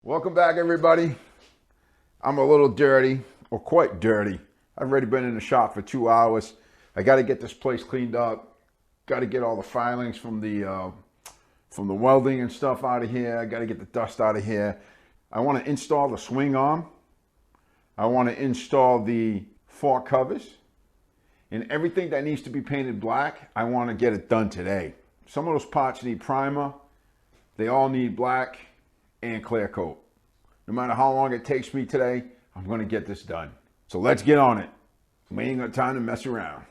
Welcome back, everybody. I'm a little dirty, or quite dirty. I've already been in the shop for 2 hours. I got to get this place cleaned up. Got to get all the filings from the welding and stuff out of here. I got to get the dust out of here. I want to install the swing arm. I want to install the fork covers. And everything that needs to be painted black, I want to get it done today. Some of those parts need primer. They all need black and clear coat. No matter how long it takes me today, I'm going to get this done. So let's get on it. We ain't got time to mess around.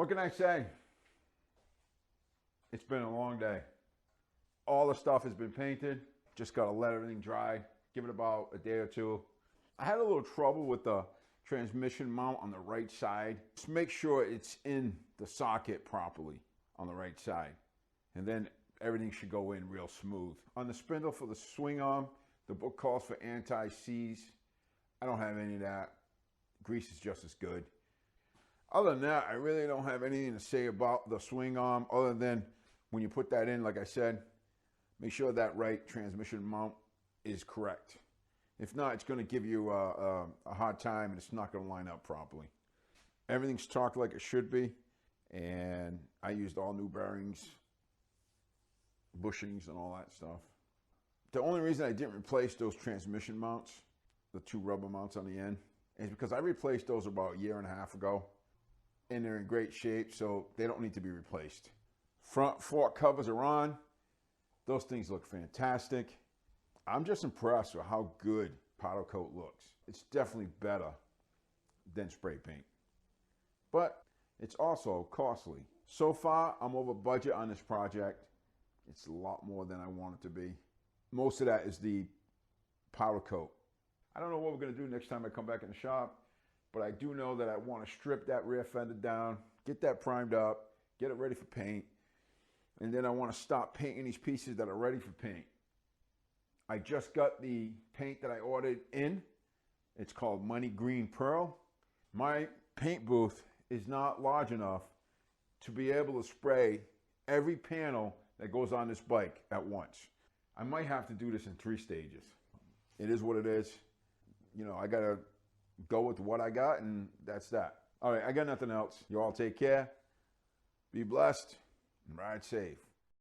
What can I say? It's been a long day. All the stuff has been painted. Just got to let everything dry. Give it about a day or two. I had a little trouble with the transmission mount on the right side. Just make sure it's in the socket properly on the right side. And then everything should go in real smooth. On the spindle for the swing arm, the book calls for anti-seize. I don't have any of that. Grease is just as good. Other than that, I really don't have anything to say about the swing arm other than when you put that in, like I said, make sure that right transmission mount is correct. If not, it's going to give you a hard time and it's not going to line up properly. Everything's torqued like it should be, and I used all new bearings, bushings, and all that stuff. The only reason I didn't replace those transmission mounts, the two rubber mounts on the end, is because I replaced those about a year and a half ago, and they're in great shape, so they don't need to be replaced. Front fork covers are on. Those things look fantastic. I'm just impressed with how good powder coat looks. It's definitely better than spray paint, but it's also costly. So far, I'm over budget on this project. It's a lot more than I want it to be. Most of that is the powder coat. I don't know what we're going to do next time I come back in the shop, but I do know that I want to strip that rear fender down, get that primed up, get it ready for paint, and then I want to stop painting these pieces that are ready for paint. I just got the paint that I ordered in. It's called Money Green Pearl. My paint booth is not large enough to be able to spray every panel that goes on this bike at once. I might have to do this in 3 stages. It is what it is. You know, I gotta go with what I got, and that's that. All right, I got nothing else. You all take care, be blessed, and ride safe.